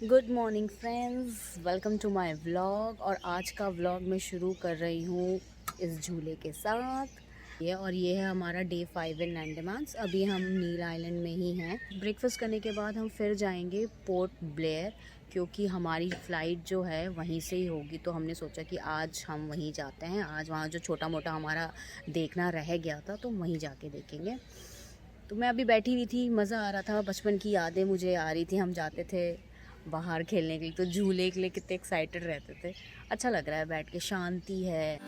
Good morning friends, welcome to my vlog. और आज का व्लॉग मैं शुरू कर रही हूँ इस झूले के साथ। ये है हमारा डे 5 इन अंडमान्स। अभी हम नील आइलैंड में ही हैं। ब्रेकफास्ट करने के बाद हम फिर जाएंगे पोर्ट ब्लेयर, क्योंकि हमारी फ़्लाइट जो है वहीं से ही होगी। तो हमने सोचा कि आज हम वहीं जाते हैं। आज वहाँ जो छोटा मोटा हमारा देखना रह गया था तो वहीं जाके देखेंगे। तो मैं अभी बैठी हुई थी, मज़ा आ रहा था, बचपन की यादें मुझे आ रही थी। हम जाते थे बाहर खेलने के लिए, तो झूले के लिए कितने एक्साइटेड रहते थे। अच्छा लग रहा है बैठ के, शांति है।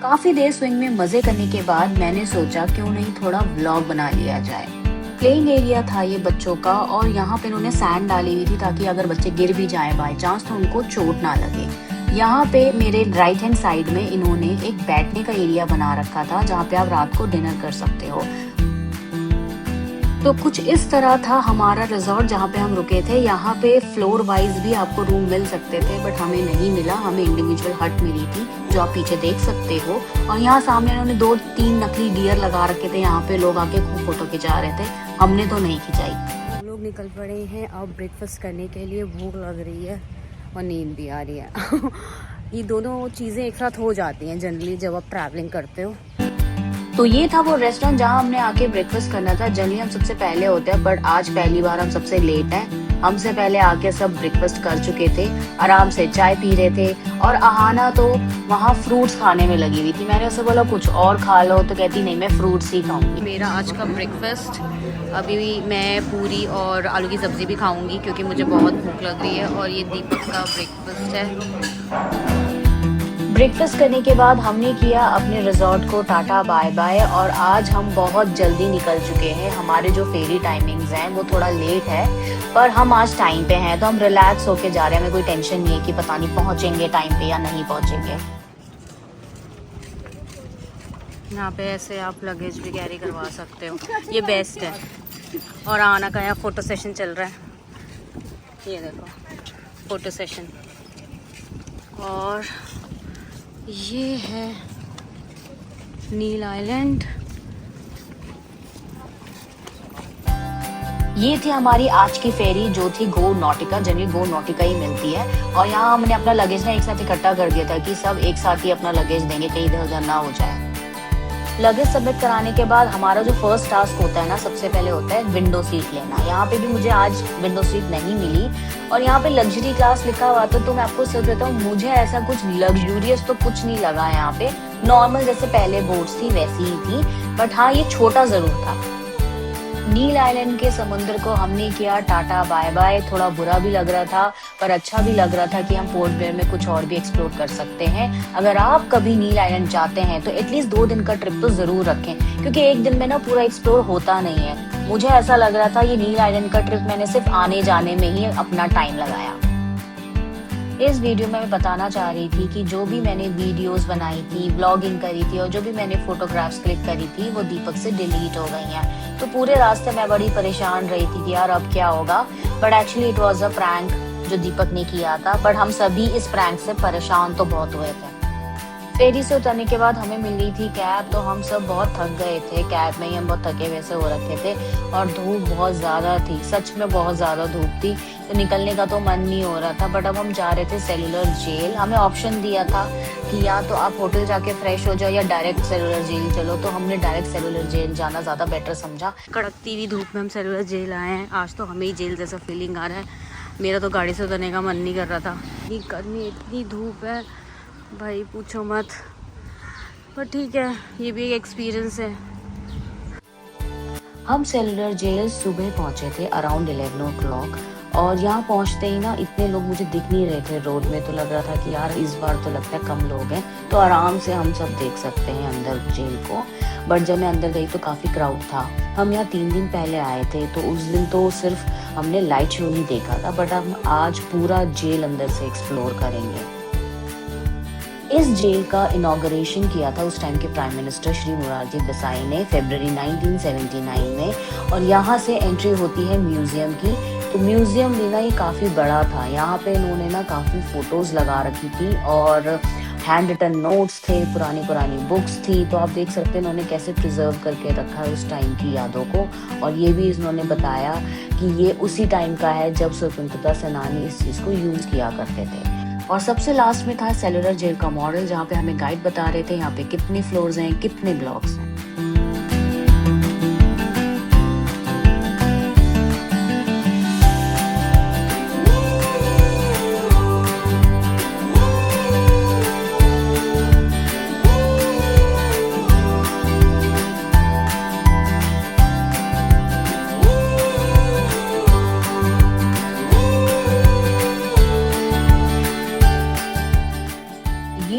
काफ़ी देर स्विंग में मज़े करने के बाद मैंने सोचा क्यों नहीं थोड़ा व्लॉग बना लिया जाए। प्लेइंग एरिया था ये बच्चों का, और यहाँ पे इन्होंने सैंड डाली हुई थी ताकि अगर बच्चे गिर भी जाएं बाई चांस तो उनको चोट ना लगे। यहाँ पे मेरे राइट हैंड साइड में इन्होंने एक बैठने का एरिया बना रखा था जहाँ पे आप रात को डिनर कर सकते हो। तो कुछ इस तरह था हमारा रिजॉर्ट जहाँ पे हम रुके थे। यहाँ पे फ्लोर वाइज भी आपको रूम मिल सकते थे, बट हमें नहीं मिला। हमें इंडिविजुअल हट मिली थी जो आप पीछे देख सकते हो। और यहाँ सामने उन्होंने 2-3 नकली डियर लगा रखे थे। यहाँ पे लोग आके खूब फोटो खिंचा रहे थे, हमने तो नहीं खिंचाई। हम लोग निकल पड़े हैं अब ब्रेकफास्ट करने के लिए। भूख लग रही है और नींद भी आ रही है। ये दोनों चीज़ें एक साथ हो जाती हैं जनरली जब आप ट्रैवलिंग करते हो। तो ये था वो रेस्टोरेंट जहाँ हमने आके ब्रेकफास्ट करना था। जनरली हम सबसे पहले होते हैं, बट आज पहली बार हम सबसे लेट हैं। हमसे पहले आके सब ब्रेकफास्ट कर चुके थे, आराम से चाय पी रहे थे। और आहाना तो वहाँ फ्रूट्स खाने में लगी हुई थी। मैंने उससे बोला कुछ और खा लो, तो कहती नहीं, मैं फ्रूट्स ही खाऊंगी। मेरा आज का ब्रेकफास्ट, अभी मैं पूरी और आलू की सब्जी भी खाऊंगी क्योंकि मुझे बहुत भूख लग रही है। और ये दीपक का ब्रेकफास्ट है। ब्रेकफास्ट करने के बाद हमने किया अपने रिजॉर्ट को टाटा बाय बाय, और आज हम बहुत जल्दी निकल चुके हैं। हमारे जो फेरी टाइमिंग्स हैं वो थोड़ा लेट है, पर हम आज टाइम पे हैं तो हम रिलैक्स होके जा रहे हैं। हमें कोई टेंशन नहीं है कि पता नहीं पहुंचेंगे टाइम पे या नहीं पहुंचेंगे। यहाँ पे ऐसे आप लगेज भी कैरी करवा सकते हो, ये बेस्ट है। और आना का यहाँ फ़ोटो सेशन चल रहा है, ये देखो फ़ोटो सेशन। और ये है नील आइलैंड। ये थी हमारी आज की फेरी जो थी गो नॉटिका। जनरली गो नॉटिका ही मिलती है। और यहाँ हमने अपना लगेज ना एक साथ इकट्ठा कर दिया था कि सब एक साथ ही अपना लगेज देंगे, कहीं इधर उधर ना हो जाए। लगेज सबमिट कराने के बाद हमारा जो फर्स्ट टास्क होता है ना, सबसे पहले होता है विंडो सीट लेना। यहाँ पे भी मुझे आज विंडो सीट नहीं मिली। और यहाँ पे लग्जरी क्लास लिखा हुआ था, तो मैं आपको सच बताऊँ, मुझे ऐसा कुछ लग्जूरियस तो कुछ नहीं लगा। यहाँ पे नॉर्मल जैसे पहले बोट्स थी वैसी ही थी, बट हाँ ये छोटा जरूर था। नील आइलैंड के समुद्र को हमने किया टाटा बाय बाय। थोड़ा बुरा भी लग रहा था पर अच्छा भी लग रहा था कि हम पोर्ट ब्लेयर में कुछ और भी एक्सप्लोर कर सकते हैं। अगर आप कभी नील आइलैंड जाते हैं तो एटलीस्ट 2 दिन का ट्रिप तो जरूर रखें, क्योंकि एक दिन में ना पूरा एक्सप्लोर होता नहीं है। मुझे ऐसा लग रहा था ये नील आइलैंड का ट्रिप मैंने सिर्फ आने जाने में ही अपना टाइम लगाया। इस वीडियो में मैं बताना चाह रही थी कि जो भी मैंने वीडियोस बनाई थी, ब्लॉगिंग करी थी और जो भी मैंने फोटोग्राफ्स क्लिक करी थी वो दीपक से डिलीट हो गई हैं। तो पूरे रास्ते मैं बड़ी परेशान रही थी कि यार अब क्या होगा। But actually it was a prank जो दीपक ने किया था, बट हम सभी इस प्रैंक से परेशान तो बहुत हुए थे। फेरी से उतरने के बाद हमें मिल रही थी कैब, तो हम सब बहुत थक गए थे। कैब में ही हम बहुत थके वैसे हो रखे थे और धूप बहुत ज़्यादा थी, सच में बहुत ज़्यादा धूप थी। तो निकलने का तो मन नहीं हो रहा था। बट अब हम जा रहे थे सेलुलर जेल। हमें ऑप्शन दिया था कि या तो आप होटल जाके फ्रेश हो जाओ या डायरेक्ट सेलुलर जेल चलो। तो हमने डायरेक्ट सेलुलर जेल जाना ज़्यादा बेटर समझा। कड़कती हुई धूप में हम सेलुलर जेल आए हैं। आज तो हमें ही जेल जैसा फीलिंग आ रहा है। मेरा तो गाड़ी से उतरने का मन नहीं कर रहा था। इतनी गर्मी, इतनी धूप है भाई, पूछो मत। पर ठीक है, ये भी एक एक्सपीरियंस है। हम सेलुलर जेल सुबह पहुंचे थे अराउंड 11 o'clock। और यहाँ पहुंचते ही ना इतने लोग मुझे दिख नहीं रहे थे रोड में। तो लग रहा था कि यार इस बार तो लगता है कम लोग हैं, तो आराम से हम सब देख सकते हैं अंदर जेल को। बट जब मैं अंदर गई तो काफ़ी क्राउड था। हम यहाँ 3 दिन पहले आए थे, तो उस दिन तो सिर्फ हमने लाइट शो ही देखा था। बट हम आज पूरा जेल अंदर से एक्सप्लोर करेंगे। इस जेल का इनॉग्रेशन किया था उस टाइम के प्राइम मिनिस्टर श्री मोरारजी देसाई ने फरवरी 1979 में। और यहाँ से एंट्री होती है म्यूजियम की। तो म्यूजियम भी ना ये काफ़ी बड़ा था। यहाँ पे इन्होंने ना काफ़ी फ़ोटोज़ लगा रखी थी और हैंड रिटन नोट्स थे, पुरानी बुक्स थी। तो आप देख सकते हैं इन्होंने कैसे प्रिजर्व करके रखा है उस टाइम की यादों को। और ये भी इन्होंने बताया कि ये उसी टाइम का है जब स्वतंत्रता सेनानी इस चीज़ को यूज़ किया करते थे। और सबसे लास्ट में था सेलुलर जेल का मॉडल, जहाँ पे हमें गाइड बता रहे थे यहाँ पे कितने फ्लोर्स हैं, कितने ब्लॉक्स हैं।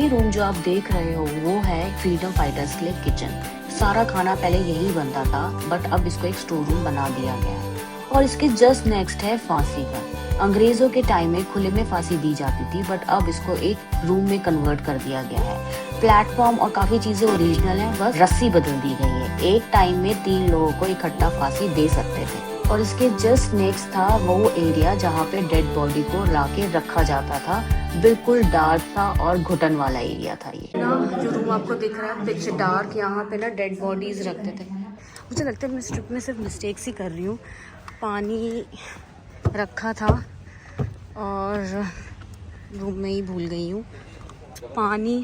रूम जो आप देख रहे हो वो है फ्रीडम फाइटर्स के लिए किचन। सारा खाना पहले यही बनता था, बट अब इसको एक स्टोर रूम बना दिया गया है। और इसके जस्ट नेक्स्ट है फांसी घर। अंग्रेजों के टाइम में खुले में फांसी दी जाती थी, बट अब इसको एक रूम में कन्वर्ट कर दिया गया है। प्लेटफॉर्म और काफी चीजें ओरिजिनल हैं, बस रस्सी बदल दी गई है। एक टाइम में 3 लोगों को इकट्ठा फांसी दे सकते थे। और इसके जस्ट नेक्स्ट था वो एरिया जहाँ पे डेड बॉडी को लाके रखा जाता था। बिल्कुल डार्क था और घुटन वाला एरिया था ये ना। जो रूम आपको दिख रहा है पिच डार्क, यहाँ पे ना डेड बॉडीज रखते थे। मुझे लगता है मैं स्ट्रिप में सिर्फ मिस्टेक्स ही कर रही हूँ। पानी रखा था और रूम में ही भूल गई हूँ। पानी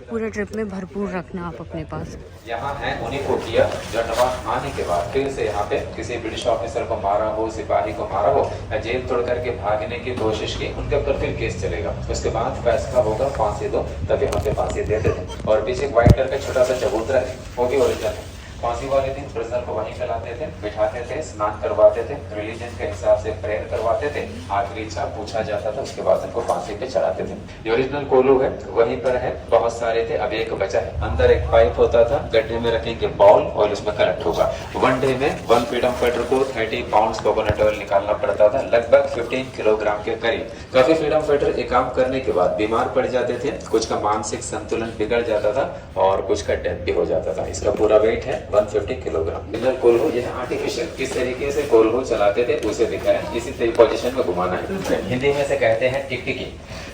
पूरे ट्रिप में भरपूर रखना आप अपने पास। यहाँ है उन्हीं को किया जो नवाब आने के बाद फिर से यहाँ पे किसी ब्रिटिश ऑफिसर को मारा हो, सिपाही को मारा हो या जेल तोड़ करके भागने की कोशिश की, उनके ऊपर फिर केस चलेगा। उसके बाद फैसला होगा फांसी दो, तब यहाँ पे फांसी देते थे। और पीछे एक व्हाइट कलर का छोटा सा चबूतरा है, वो भी ओरिजिनल है। फांसी वाले दिन प्रिजनर को वहीं चलाते थे, बिठाते थे, स्नान करवाते थे, रिलीजन के हिसाब से प्रेयर करवाते थे, आखिरी इच्छा पूछा जाता था, उसके बाद उनको फांसी पे चढ़ाते थे। ये ओरिजिनल कोलू है, वहीं पर है। बहुत सारे थे, अब एक बचा है। अंदर एक पाइप होता था, गड्ढे में रखेंगे बॉल और उसमें कलेक्ट होगा। 1 डे में 1 फ्रीडम फाइटर को 30 पाउंड कोकोनट ऑयल निकालना पड़ता था, लगभग 15 किलोग्राम के करीब। काफी फ्रीडम फाइटर एक काम करने के बाद बीमार पड़ जाते थे, कुछ का मानसिक संतुलन बिगड़ जाता था और कुछ का डेथ भी हो जाता था। इसका पूरा वेट है 150 किलोग्राम। इनर कोल्हो यह आर्टिफिशियल किस तरीके से कोल्हो चलाते थे उसे दिखा है, इसी पोजीशन में घुमाना है। हिंदी में से कहते हैं टिकटिकी।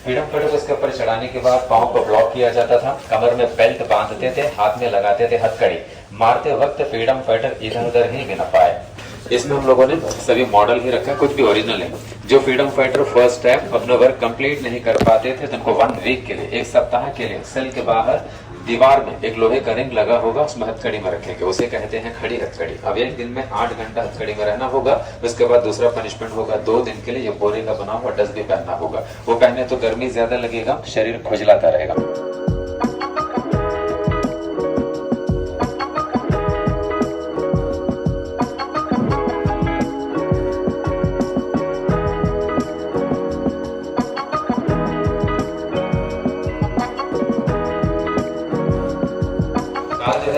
फ्रीडम फाइटर को इसके ऊपर चढ़ाने के बाद पाँव को ब्लॉक किया जाता था, कमर में बेल्ट बांधते थे, हाथ में लगाते थे हथकड़ी। मारते वक्त फ्रीडम फाइटर इधर उधर ही गिर पाए। इसमें हम लोगों ने सभी मॉडल ही रखा, कुछ भी ओरिजिनल है। जो फ्रीडम फाइटर फर्स्ट टाइम अपना वर्क कंप्लीट नहीं कर पाते थे तो उनको 1 वीक के लिए, 1 सप्ताह के लिए सेल के बाहर दीवार में एक लोहे का रिंग लगा होगा, उसमें हथकड़ी में रखेंगे, उसे कहते हैं खड़ी हथकड़ी। अब एक दिन में 8 घंटा हथकड़ी में रहना होगा। उसके बाद दूसरा पनिशमेंट होगा 2 दिन के लिए ये बोरे का बना हुआ ड्रेस भी पहनना होगा। वो पहने तो गर्मी ज्यादा लगेगा, शरीर खुजलाता रहेगा।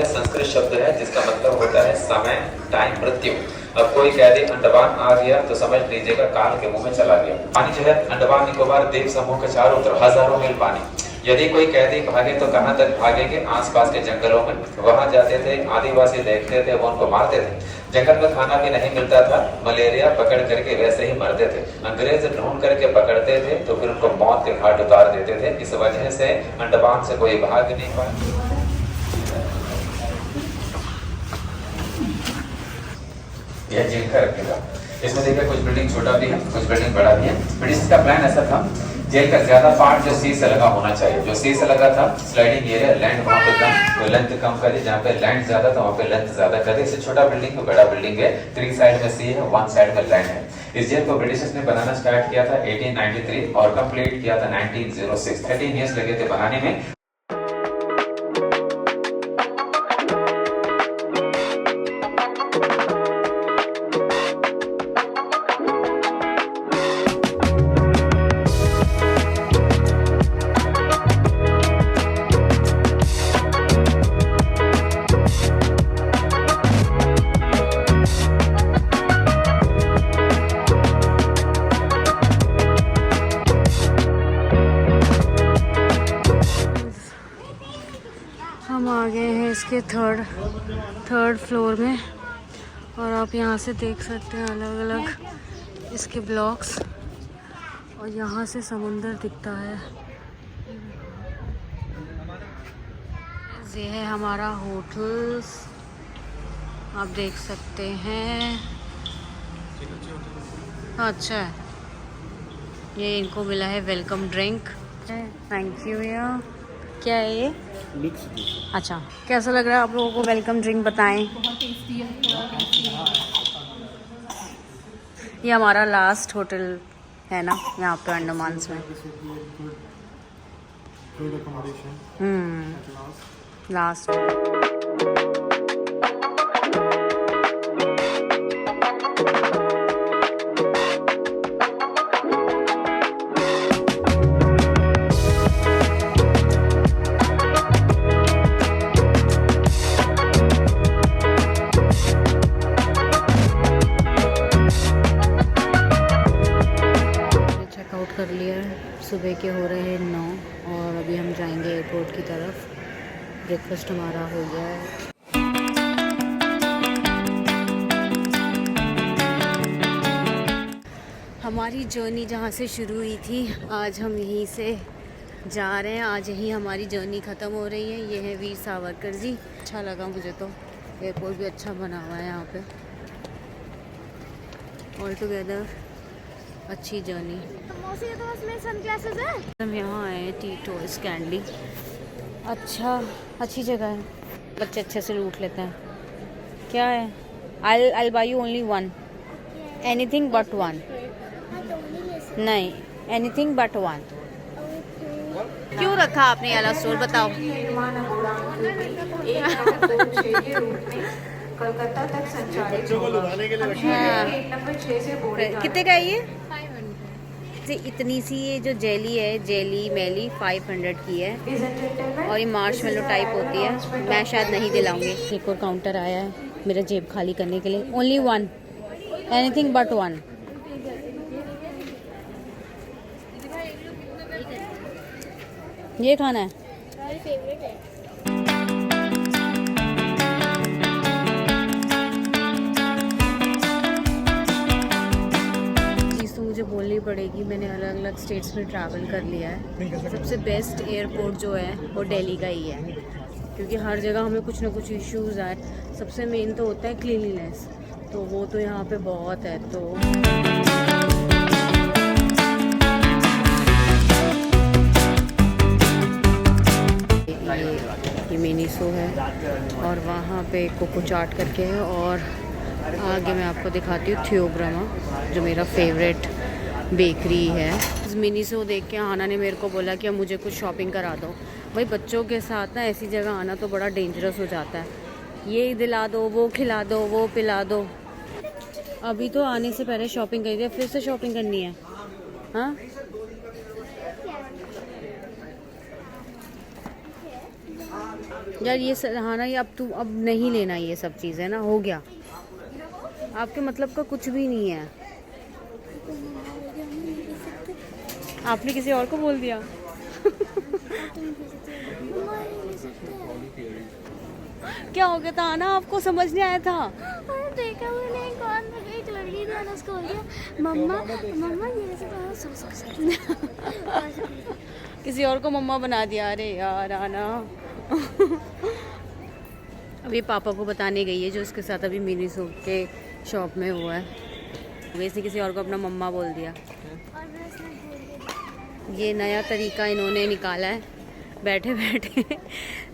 संस्कृत शब्द है जिसका मतलब होता है समय, टाइम, मृत्यु। अब कोई कैदी अंडमान आ गया तो समझ लीजिएगा काल के मुंह में चला गया। पानी जो है अंडमान निकोबार द्वीप समूह के चारों तरफ हजारों मील पानी। यदि कोई कैदी भागे तो कहां तक भागेंगे? आसपास के जंगलों में। वहां जाते थे, आदिवासी देखते थे, वो उनको मारते थे। जंगल में खाना भी नहीं मिलता था, मलेरिया पकड़ करके वैसे ही मरते थे। अंग्रेज ढूंढ करके पकड़ते थे तो फिर उनको मौत के घाट उतार देते थे। इस वजह से अंडमान से कोई भाग नहीं पाया। यह जेल का रखेगा। इसमें देखिए कुछ बिल्डिंग छोटा भी है, कुछ बिल्डिंग बड़ा भी है। ब्रिटिश का प्लान ऐसा था, जेल का ज्यादा पार्ट जो सी से लगा होना चाहिए। जो सी से लगा था स्लाइडिंग एरिया, लैंड वहाँ पे कम, तो लेंथ कम करे। जहाँ पे लैंड ज्यादा था वहाँ पे लेंथ ज्यादा करे। इससे छोटा बिल्डिंग को बड़ा बिल्डिंग है। 3 साइड में सी है, 1 साइड में लैंड है। इस जेल को ब्रिटिशर्स ने बनाना स्टार्ट किया था 1893 और कंप्लीट किया था 1906। 13 ईयर्स लगे थे बनाने में। हम आ गए हैं इसके थर्ड फ्लोर में और आप यहाँ से देख सकते हैं अलग अलग इसके ब्लॉक्स और यहाँ से समुंदर दिखता है। ये है हमारा होटल, आप देख सकते हैं। अच्छा है, ये इनको मिला है वेलकम ड्रिंक। थैंक यू यार। क्या है ये? Mix juice. अच्छा, कैसा लग रहा है आप लोगों को? वेलकम ड्रिंक बताएं। बहुत टेस्टी है। ये हमारा लास्ट होटल है ना यहाँ पे अंडमान में। लास्ट कर लिया है। सुबह के हो रहे हैं 9 और अभी हम जाएंगे एयरपोर्ट की तरफ। ब्रेकफास्ट हमारा हो गया है। हमारी जर्नी जहाँ से शुरू हुई थी, आज हम यहीं से जा रहे हैं। आज यहीं हमारी जर्नी ख़त्म हो रही है। ये है वीर सावरकर जी। अच्छा लगा मुझे तो, एयरपोर्ट भी अच्छा बना हुआ है यहाँ पे। ऑल टुगेदर अच्छी जर्नी। हम यहाँ आए टीटोस कैंडी। अच्छा, अच्छी जगह है, बच्चे अच्छे से लूट लेते हैं। क्या है? I'll buy you only one, anything but one। नहीं, anything but one। क्यों रखा आपने ये वाला स्टोर, बताओ। कोलकाता तक संचालित होगा। नंबर 6 से बोर्डिंग। कितने का है ये? इतनी सी ये जो जेली है, जेली मेली 500 की है और ये मार्शमेलो टाइप होती है। मैं शायद नहीं दिलाऊंगी। एक और काउंटर आया है मेरा जेब खाली करने के लिए। Only one, anything but one. ये खाना है। मुझे बोलनी पड़ेगी, मैंने अलग अलग स्टेट्स में ट्रैवल कर लिया है। सबसे बेस्ट एयरपोर्ट जो है वो दिल्ली का ही है, क्योंकि हर जगह हमें कुछ ना कुछ इश्यूज़ आए। सबसे मेन तो होता है क्लीनलीनेस, तो वो तो यहाँ पे बहुत है। तो ये मिनीसो है और वहाँ पे कोको चाट करके है। और आगे मैं आपको दिखाती हूँ थियोग्रामा, जो मेरा फेवरेट बेकरी है। इस मिनीसो देख के हाना ने मेरे को बोला कि अब मुझे कुछ शॉपिंग करा दो। भाई बच्चों के साथ ना ऐसी जगह आना तो बड़ा डेंजरस हो जाता है। ये दिला दो, वो खिला दो, वो पिला दो। अभी तो आने से पहले शॉपिंग करी थी, फिर से शॉपिंग करनी है। हाँ, यार ये हाना, ये अब नहीं लेना ये सब चीज़ें ना, हो गया। आपके मतलब का कुछ भी नहीं है। आपने किसी और को बोल दिया। क्या हो गया था ना, आपको समझ नहीं आया था? देखा मैंने एक लड़की थी ना, उसको बोल दिया मम्मा मम्मा ये किसी और को मम्मा बना दिया। अरे यार आना। अभी पापा को बताने गई है, जो उसके साथ अभी मिनीसो के शॉप में हुआ है। वैसे किसी और को अपना मम्मा बोल दिया। ये नया तरीका इन्होंने निकाला है बैठे बैठे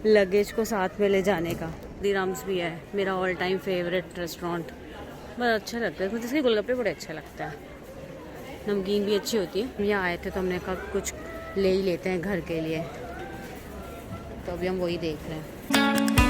लगेज को साथ में ले जाने का। दीराम्स भी है मेरा ऑल टाइम फेवरेट रेस्टोरेंट, बड़ा अच्छा लगता है। कुछ इसके गोलगप्पे बड़े अच्छा लगता है, नमकीन भी अच्छी होती है। यहाँ आए थे तो हमने कहा कुछ ले ही लेते हैं घर के लिए, तो अभी हम वही देख रहे हैं।